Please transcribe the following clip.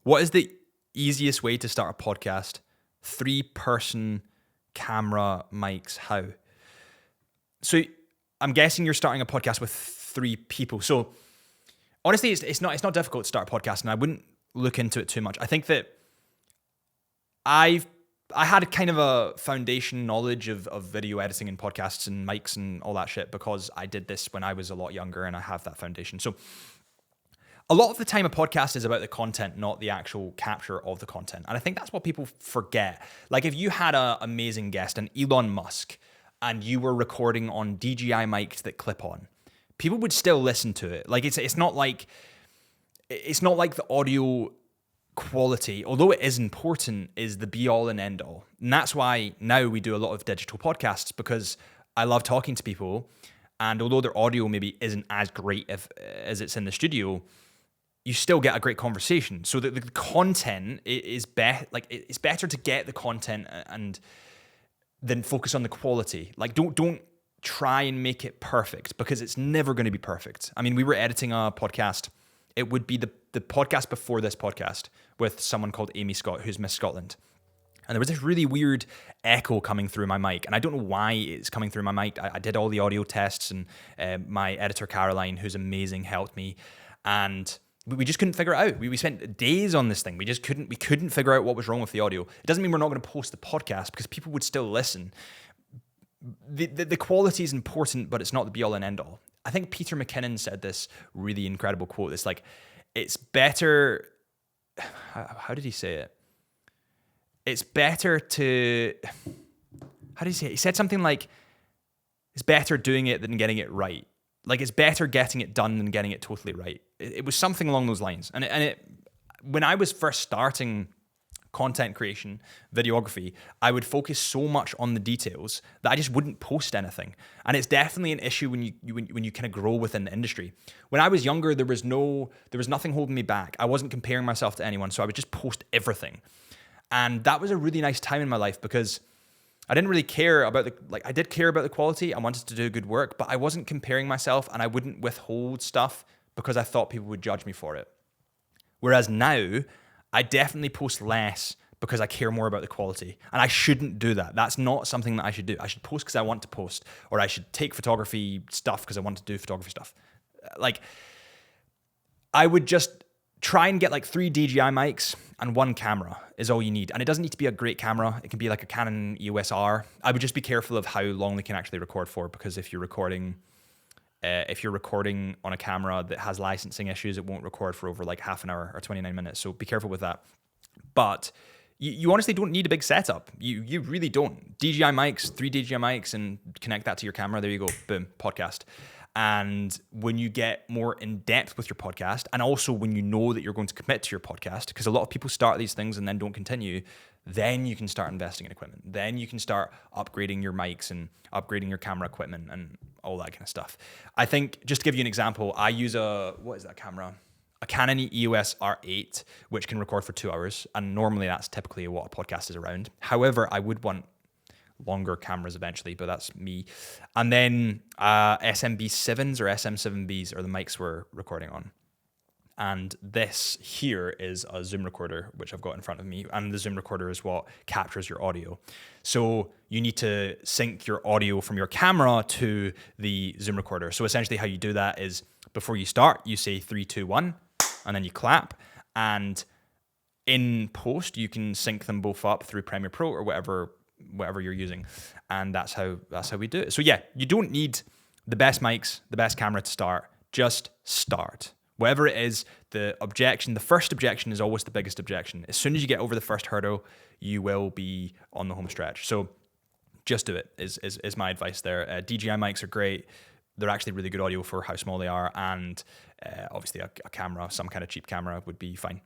What is the easiest way to start a podcast? 3-person camera mics. How? So I'm guessing you're starting a podcast with 3 people. So honestly, it's not difficult to start a podcast, and I wouldn't look into it too much. I think that I had kind of a foundation knowledge of video editing and podcasts and mics and all that shit because I did this when I was a lot younger, and I have that foundation. So a lot of the time, a podcast is about the content, not the actual capture of the content. And I think that's what people forget. Like if you had an amazing guest, an Elon Musk, and you were recording on DJI mics that clip on, people would still listen to it. Like it's not like the audio quality, although it is important, is the be all and end all. And that's why now we do a lot of digital podcasts, because I love talking to people. And although their audio maybe isn't as great as it's in the studio, you still get a great conversation. So that the content is it's better to get the content and then focus on the quality. Like don't try and make it perfect, because it's never going to be perfect. I mean, we were editing a podcast. It would be the podcast before this podcast with someone called Amy Scott, who's Miss Scotland. And there was this really weird echo coming through my mic. And I don't know why it's coming through my mic. I did all the audio tests, and my editor, Caroline, who's amazing, helped me. And we just couldn't figure it out. We spent days on this thing. We couldn't figure out what was wrong with the audio. It doesn't mean we're not going to post the podcast, because people would still listen. The quality is important, but it's not the be all and end all. I think Peter McKinnon said this really incredible quote. It's like, it's better. How did he say it? It's better to, how did he say it? He said something like, it's better doing it than getting it right. Like, it's better getting it done than getting it totally right. It was something along those lines. And when I was first starting content creation, videography, I would focus so much on the details that I just wouldn't post anything. And it's definitely an issue when you kind of grow within the industry. When I was younger, there was nothing holding me back. I wasn't comparing myself to anyone, so I would just post everything. And that was a really nice time in my life, because I didn't really care about I did care about the quality. I wanted to do good work, but I wasn't comparing myself, and I wouldn't withhold stuff because I thought people would judge me for it. Whereas now, I definitely post less because I care more about the quality. And I shouldn't do that. That's not something that I should do. I should post because I want to post, or I should take photography stuff because I want to do photography stuff. Like, I would just try and get like 3 DJI mics and 1 camera is all you need. And it doesn't need to be a great camera. It can be like a Canon EOS R. I would just be careful of how long they can actually record for, because if you're recording on a camera that has licensing issues, it won't record for over like half an hour or 29 minutes. So be careful with that. But you honestly don't need a big setup. You really don't. DJI mics, 3 DJI mics, and connect that to your camera. There you go. Boom, podcast. And when you get more in depth with your podcast, and also when you know that you're going to commit to your podcast, because a lot of people start these things and then don't continue, then you can start investing in equipment. Then you can start upgrading your mics and upgrading your camera equipment and all that kind of stuff. I think, just to give you an example, I use what is that camera? A Canon EOS R8, which can record for 2 hours. And normally that's typically what a podcast is around. However, I would want longer cameras eventually, but that's me. And then SMB7s or SM7Bs are the mics we're recording on. And this here is a Zoom recorder, which I've got in front of me. And the Zoom recorder is what captures your audio. So you need to sync your audio from your camera to the Zoom recorder. So essentially how you do that is, before you start, you say 3, 2, 1, and then you clap. And in post, you can sync them both up through Premiere Pro or whatever you're using. And that's how we do it. So yeah, you don't need the best mics, the best camera to start. Just start. Whatever it is, the first objection is always the biggest objection. As soon as you get over the first hurdle, you will be on the home stretch. So just do it is my advice there. DJI mics are great. They're actually really good audio for how small they are. And obviously a camera, some kind of cheap camera would be fine.